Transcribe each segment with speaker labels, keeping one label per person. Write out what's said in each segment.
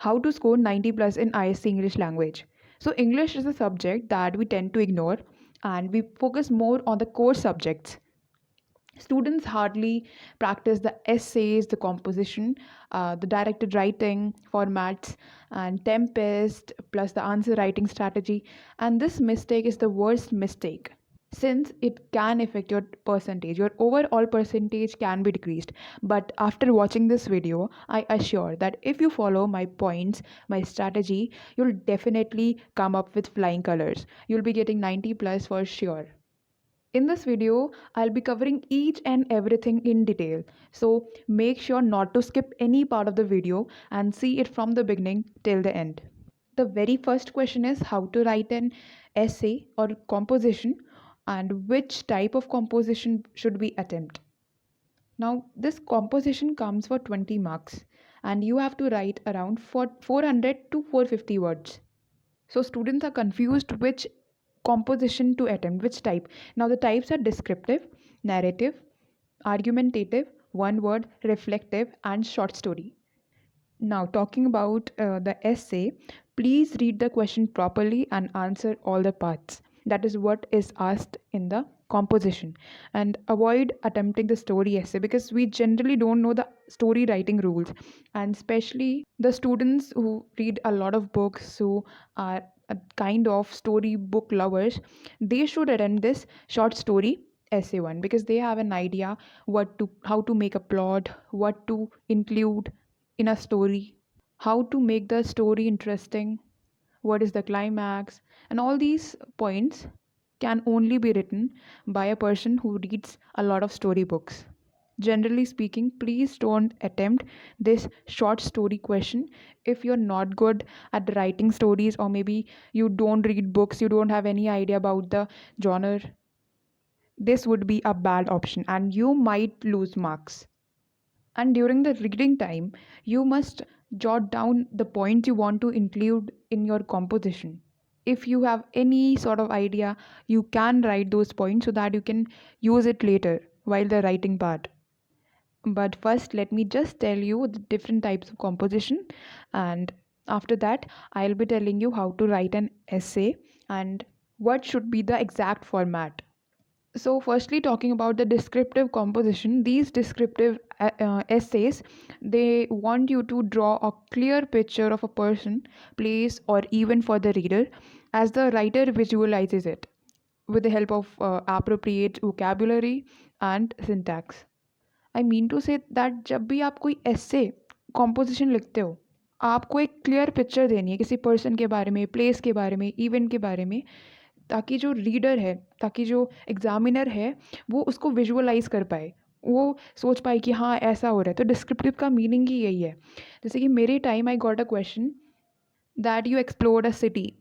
Speaker 1: How to score 90 plus in ISC English language. So, English is a subject that we tend to ignore and we focus more on the core subjects. Students hardly practice the essays, the composition, the directed writing formats, and Tempest plus the answer writing strategy. And this mistake is the worst mistake since it can affect your percentage. Your overall percentage can be decreased. But after watching this video, I assure that if you follow my points, my strategy, you'll definitely come up with flying colors. You'll be getting 90 plus for sure. In this video, I'll be covering each and everything in detail. So make sure not to skip any part of the video and see it from the beginning till the end. The very first question is how to write an essay or composition and which type of composition should we attempt. Now, this composition comes for 20 marks and you have to write around 400 to 450 words. So students are confused which composition to attempt, which type. Now the types are descriptive, narrative, argumentative, one word, reflective, and short story. Now talking about the essay, please read the question properly and answer all the parts. That is what is asked in the composition, and avoid attempting the story essay because we generally don't know the story writing rules, and especially the students who read a lot of books, who are a kind of story book lovers, they should attempt this short story essay one because they have an idea how to make a plot, what to include in a story, how to make the story interesting, what is the climax, and all these points can only be written by a person who reads a lot of storybooks. Generally speaking, please don't attempt this short story question if you're not good at writing stories, or maybe you don't read books, you don't have any idea about the genre. This would be a bad option and you might lose marks. And during the reading time, you must jot down the points you want to include in your composition. If you have any sort of idea, you can write those points so that you can use it later while the writing part. But first, let me just tell you the different types of composition, and after that, I'll be telling you how to write an essay and what should be the exact format. So, firstly, talking about the descriptive composition, these descriptive essays, they want you to draw a clear picture of a person, place, or event for the reader as the writer visualizes it with the help of appropriate vocabulary and syntax. I mean to say that जब भी आप कोई essay composition लिखते हो, आपको एक clear picture देनी है किसी पर्सन के बारे में, प्लेस के बारे में, इवेंट के बारे में, ताकि जो रीडर है, ताकि जो एग्जामिनर है, वो उसको विजुअलाइज कर पाए, वो सोच पाए कि हाँ ऐसा हो रहा है। तो डिस्क्रिप्टिव का मीनिंग ही यही है। जैसे कि मेरे time I got a question that you explored a city,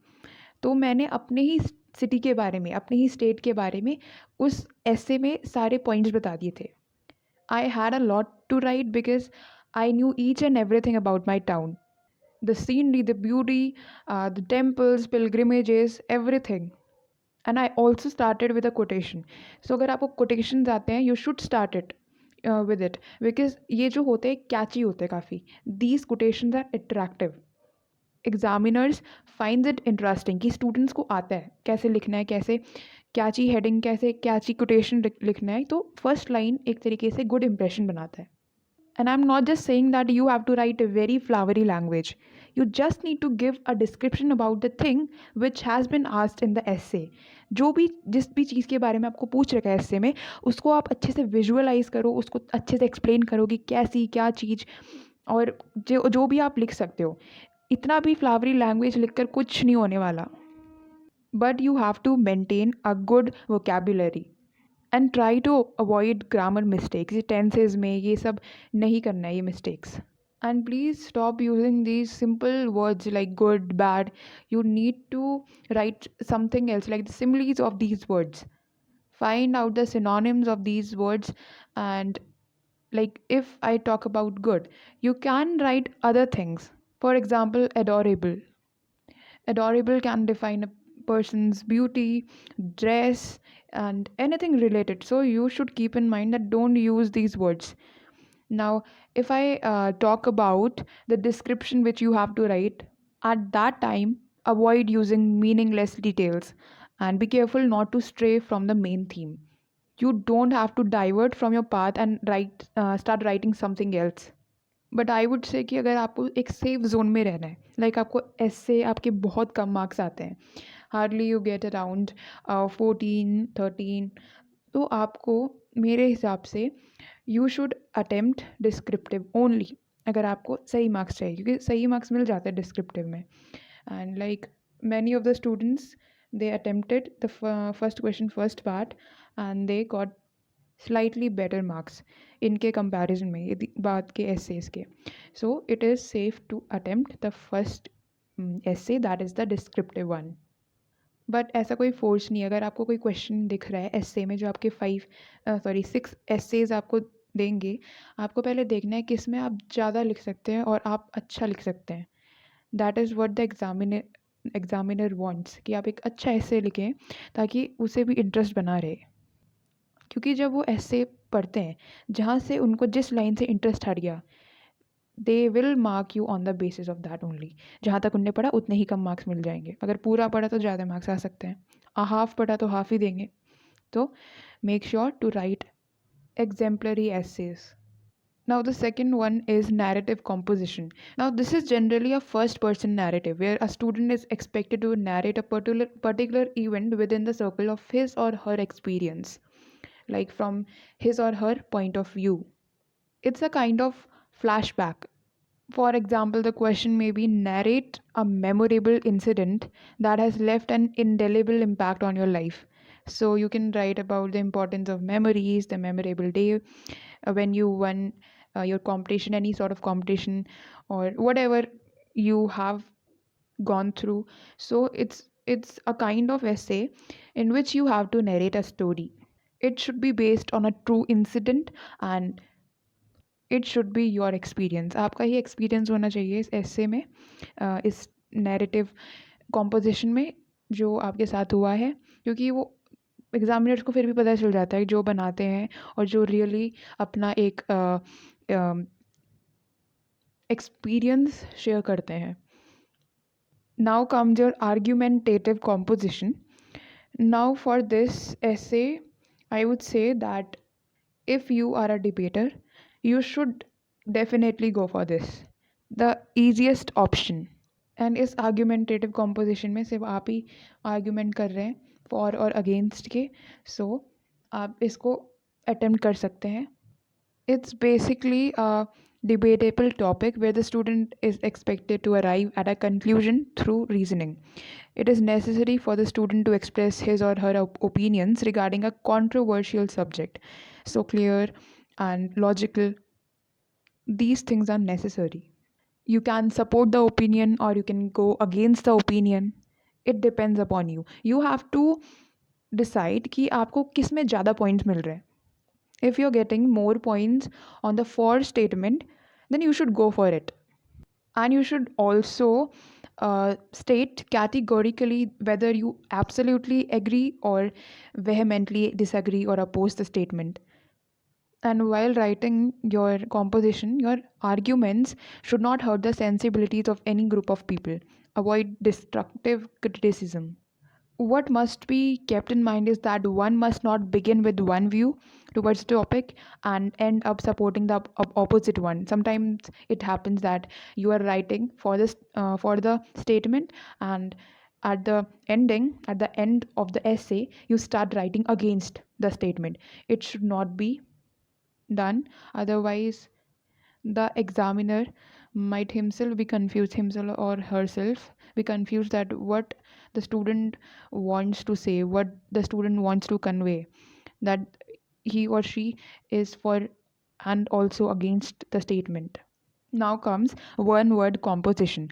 Speaker 1: तो मैंने अपने ही सिटी के बारे में, अपने ही स्टेट के बारे में उस ऐसे में सारे पॉइंट्स बता दिए थे। I had a lot to write because I knew each and everything about my town, the scenery, the beauty, the temples, pilgrimages, everything. And I also started with a quotation. So अगर आपको quotation आते हैं, you should start it with it because ये जो होते हैं catchy होते हैं काफ़ी। These quotations are attractive. Examiners finds it interesting कि स्टूडेंट्स को आता है कैसे लिखना है, कैसे कैची हेडिंग, कैसे कैची कोटेशन लिखना है। तो फर्स्ट लाइन एक तरीके से गुड इंप्रेशन बनाता है। And I'm not just saying that you have to write a very flowery language. You just need to give a description about the thing which has been asked in the essay. जो भी जिस भी चीज़ के बारे में आपको पूछ रखा है essay में, उसको आप अच्छे से विजुअलाइज करो, उसको अच्छे से एक्सप्लेन करो कि कैसी क्या चीज़, और जो जो भी आप लिख सकते हो। इतना भी फ्लावरी लैंग्वेज लिखकर कुछ नहीं होने वाला। But you have to maintain a good vocabulary and try to avoid grammar mistakes. ये टेंसेज में ये सब नहीं करना है, ये mistakes. And please stop using these simple words like good, bad. You need to write something else like the similes of these words. Find out the synonyms of these words, and like if I talk about good, you can write other things. For example, adorable. Adorable can define a person's beauty, dress, and anything related. So you should keep in mind that don't use these words. Now, if I talk about the description which you have to write, at that time, avoid using meaningless details and be careful not to stray from the main theme. You don't have to divert from your path and start writing something else. But I would say कि अगर आपको एक safe zone में रहना है, like आपको ऐसे आपके बहुत कम मार्क्स आते हैं, हार्डली यू गेट अराउंड 14-13, तो आपको मेरे हिसाब से you should attempt descriptive only, अगर आपको सही मार्क्स चाहिए, क्योंकि सही मार्क्स मिल जाते हैं डिस्क्रिप्टिव में. And like many of the students, they attempted the first question first part and they got slightly better marks इनके कंपैरिजन में, यदि बात के एसेस के. So it is safe to attempt the first essay, that is the descriptive one. But ऐसा कोई force नहीं है. अगर आपको कोई क्वेश्चन दिख रहा है एस्से में, जो आपके 6 एस्सेज आपको देंगे, आपको पहले देखना है किस में आप ज़्यादा लिख सकते हैं और आप अच्छा लिख सकते हैं. That is what the examiner wants, कि आप एक अच्छा एस्से लिखें ताकि उसे भी इंटरेस्ट बना रहे. क्योंकि जब वो ऐसे पढ़ते हैं जहाँ से उनको जिस लाइन से इंटरेस्ट हट गया, they will mark you on the basis of that only. जहाँ तक उनने पढ़ा उतने ही कम मार्क्स मिल जाएंगे. अगर पूरा पढ़ा तो ज़्यादा मार्क्स आ सकते हैं, हाफ पढ़ा तो हाफ ही देंगे. तो make sure to write exemplary essays. Now, the second one is narrative composition. Now, this is generally a first person narrative where a student is expected to narrate a particular event within the circle of his or her experience, like from his or her point of view. It's a kind of flashback. For example, the question may be narrate a memorable incident that has left an indelible impact on your life. So you can write about the importance of memories, the memorable day when you won your competition, any sort of competition, or whatever you have gone through. So it's a kind of essay in which you have to narrate a story. It should be based on a true incident and it should be your experience. आपका ही experience होना चाहिए इस एस्से में, इस narrative composition में, जो आपके साथ हुआ है. क्योंकि वो एग्जामिनर्स को फिर भी पता चल जाता है जो बनाते हैं और जो रियली अपना एक एक्सपीरियंस शेयर करते हैं. Now comes your argumentative composition. Now for this essay, I would say that if you are a debater, you should definitely go for this, the easiest option. And इस argumentative composition में सिर्फ आप ही argument कर रहे हैं for और against के. सो आप इसको अटेम्प्ट कर सकते हैं. It's basically a debatable topic where the student is expected to arrive at a conclusion through reasoning. It is necessary for the student to express his or her opinions regarding a controversial subject. So clear and logical, these things are necessary. You can support the opinion or you can go against the opinion. It depends upon you. You have to decide कि आपको किस में ज़्यादा points मिल रहे हैं. If you're getting more points on the for statement, then you should go for it. And you should also state categorically whether you absolutely agree or vehemently disagree or oppose the statement. And while writing your composition, your arguments should not hurt the sensibilities of any group of people. Avoid destructive criticism. What must be kept in mind is that one must not begin with one view towards the topic and end up supporting the opposite one. Sometimes it happens that you are writing for this for the statement, and at the end of the essay, you start writing against the statement. It should not be done. Otherwise, the examiner might himself be confused, himself or herself be confused that what the student wants to say, what the student wants to convey, that he or she is for and also against the statement. Now comes one word composition.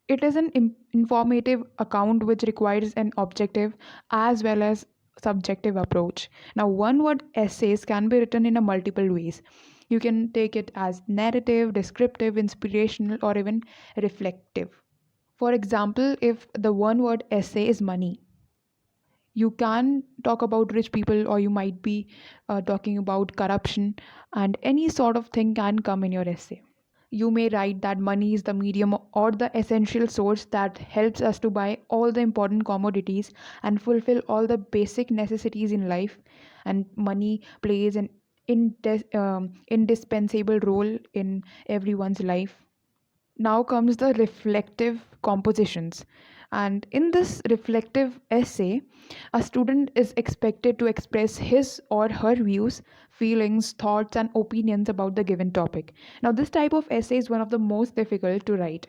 Speaker 1: It is an informative account which requires an objective as well as subjective approach. Now, one word essays can be written in a multiple ways. You can take it as narrative, descriptive, inspirational, or even reflective. For example, if the one word essay is money, You can talk about rich people, or you might be talking about corruption, and any sort of thing can come in your essay. You may write that money is the medium or the essential source that helps us to buy all the important commodities and fulfill all the basic necessities in life, and money plays an indispensable role in everyone's life. Now comes the reflective compositions. And in this reflective essay, a student is expected to express his or her views, feelings, thoughts, and opinions about the given topic. Now, this type of essay is one of the most difficult to write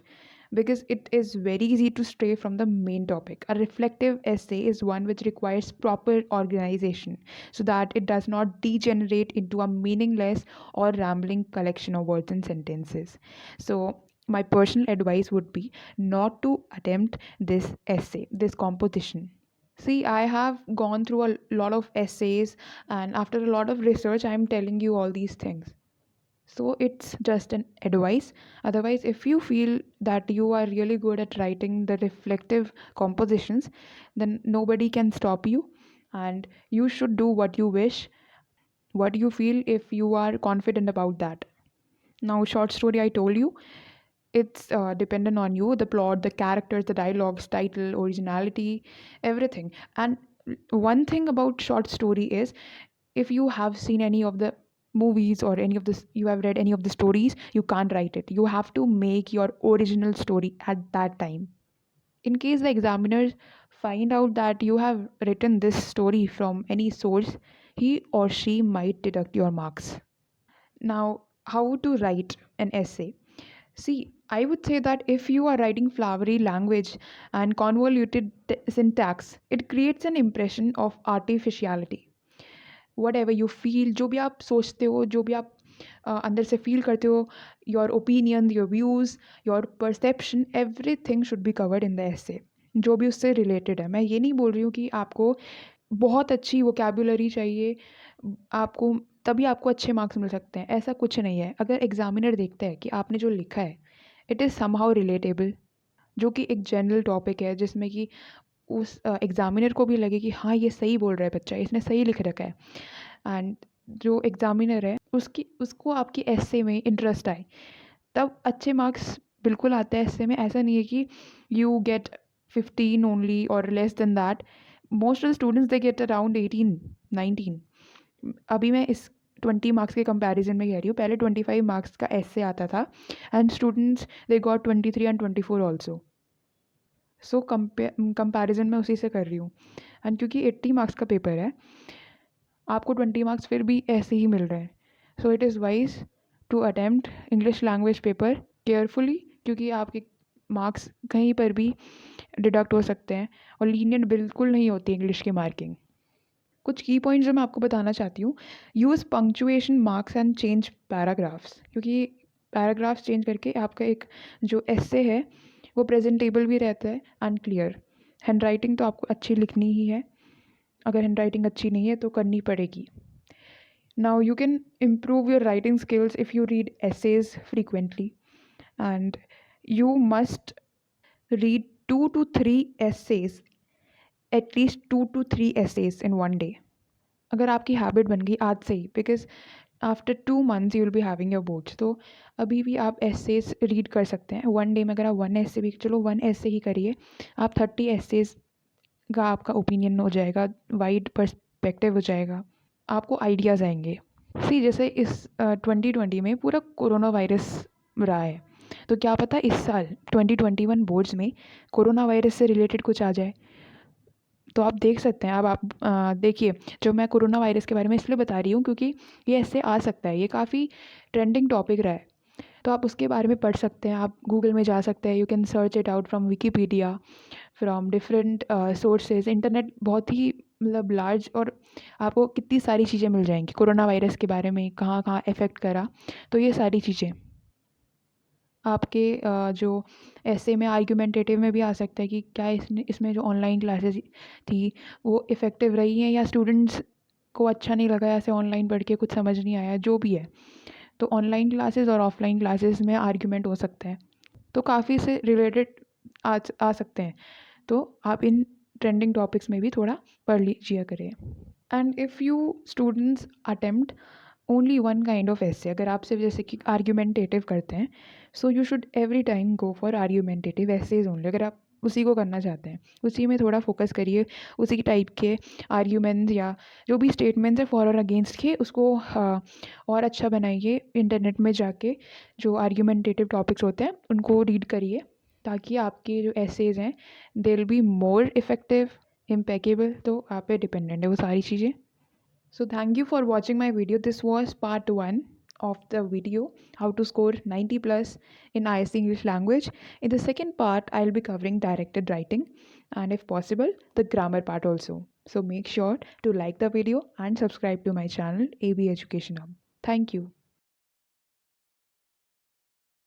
Speaker 1: because it is very easy to stray from the main topic. A reflective essay is one which requires proper organization so that it does not degenerate into a meaningless or rambling collection of words and sentences. So, my personal advice would be not to attempt this essay, this composition. See, I have gone through a lot of essays, and after a lot of research, I am telling you all these things. So it's just an advice. Otherwise, if you feel that you are really good at writing the reflective compositions, then nobody can stop you, and you should do what you wish, what you feel, if you are confident about that. Now, short story, I told you, it's dependent on you, the plot, the characters, the dialogues, title, originality, everything. And one thing about short story is, if you have seen any of the movies or any of this, you have read any of the stories, you can't write it. You have to make your original story at that time. In case the examiners find out that you have written this story from any source, he or she might deduct your marks. Now, how to write an essay? See, I would say that if you are writing flowery language and convoluted syntax, it creates an impression of artificiality. Whatever you feel, जो भी आप सोचते हो, जो भी आप अंदर से फील करते हो, your opinion, your views, your perception, everything should be covered in the essay. जो भी उससे रिलेटेड है, मैं ये नहीं बोल रही हूँ कि आपको बहुत अच्छी वोकेबुलरी चाहिए, आपको तभी आपको अच्छे मार्क्स मिल सकते हैं, ऐसा कुछ नहीं है। अगर एग्जामिनर देखता है कि आपने जो लिखा है इट इज़ समहाउ रिलेटेबल, जो कि एक जनरल टॉपिक है जिसमें कि उस एग्जामिनर को भी लगे कि हाँ ये सही बोल रहा है बच्चा, इसने सही लिख रखा है, एंड जो एग्जामिनर है उसको आपकी एस्से में इंटरेस्ट आए, तब अच्छे मार्क्स बिल्कुल आते हैं एस्से में। ऐसा नहीं है कि यू गेट 15 ओनली और less than that. Most of the students they get around 18 19। अभी मैं इस 20 मार्क्स के कंपैरिजन में कह रही हूँ, पहले 25 मार्क्स का एस्से आता था and students they got 23 and 24 also. So comparison मैं उसी से कर रही हूँ। एंड क्योंकि 80 मार्क्स का पेपर है, आपको 20 मार्क्स फिर भी ऐसे ही मिल रहे हैं। So it is wise to attempt English language paper carefully, क्योंकि आपके मार्क्स कहीं पर भी डिडक्ट हो सकते हैं और लीनियंट बिल्कुल नहीं होती इंग्लिश की मार्किंग। कुछ की पॉइंट्स जो मैं आपको बताना चाहती हूँ, use punctuation marks and change paragraphs, क्योंकि पैराग्राफ्स चेंज करके आपका एक जो एस्से है वो प्रेजेंटेबल भी रहता है एंड क्लियर। हैंड राइटिंग तो आपको अच्छी लिखनी ही है, अगर हैंड राइटिंग अच्छी नहीं है तो करनी पड़ेगी। Now you can improve your writing skills if you read essays frequently, and you must read 2 to 3 essays, at least 2 to 3 essays in one day। अगर आपकी हैबिट बन गई आज से ही, because after 2 months you will be having your boards, तो अभी भी आप एसेज रीड कर सकते हैं वन डे में। अगर आप 1 essay भी, चलो 1 essay ही करिए, आप 30 essays का आपका ओपिनियन हो जाएगा, वाइड पर्सपेक्टिव हो जाएगा, आपको आइडियाज़ आएंगे। सी, जैसे इस 2020 में पूरा कोरोना वायरस रहा है, तो क्या पता इस साल 2021 बोर्ड्स में कोरोना वायरस से रिलेटेड कुछ आ जाए। तो आप देख सकते हैं। अब आप देखिए, जो मैं कोरोना वायरस के बारे में इसलिए बता रही हूँ क्योंकि ये ऐसे आ सकता है, ये काफ़ी ट्रेंडिंग टॉपिक रहा है, तो आप उसके बारे में पढ़ सकते हैं। आप गूगल में जा सकते हैं, you can search it out from Wikipedia, from different sources. Internet बहुत ही मतलब लार्ज, और आपको कितनी सारी चीज़ें मिल जाएंगी कोरोना वायरस के बारे में, कहाँ कहाँ इफ़ेक्ट करा, तो ये सारी चीज़ें आपके जो ऐसे में आर्ग्यूमेंटेटिव में भी आ सकता है कि क्या इसमें जो ऑनलाइन क्लासेस थी वो इफ़ेक्टिव रही हैं, या स्टूडेंट्स को अच्छा नहीं लगा, ऐसे ऑनलाइन पढ़ के कुछ समझ नहीं आया, जो भी है। तो ऑनलाइन क्लासेस और ऑफलाइन क्लासेस में आर्ग्यूमेंट हो सकते हैं, तो काफ़ी से रिलेटेड आ सकते हैं। तो आप इन ट्रेंडिंग टॉपिक्स में भी थोड़ा पढ़ लीजिए करें। And if you students attempt only one kind of essay, अगर आप सिर्फ जैसे कि आर्ग्यूमेंटेटिव करते हैं, so you should every time go for argumentative essays only. अगर आप उसी को करना चाहते हैं, उसी में थोड़ा फोकस करिए, उसी टाइप के आर्ग्यूमेंट्स या जो भी स्टेटमेंट्स है फॉर और अगेंस्ट के, उसको और अच्छा बनाइए। इंटरनेट में जाके जो आर्ग्यूमेंटेटिव टॉपिक्स होते हैं उनको रीड करिए, ताकि आपके जो एसेज हैं they will be more effective, impeccable. तो आप पे डिपेंडेंट है वो सारी चीज़ें। So thank you for watching my video. This was part 1 of the video, how to score 90 plus in IC English language. In the second part, I'll be covering directed writing and if possible, the grammar part also. So make sure to like the video and subscribe to my channel AB Education Hub. Thank you.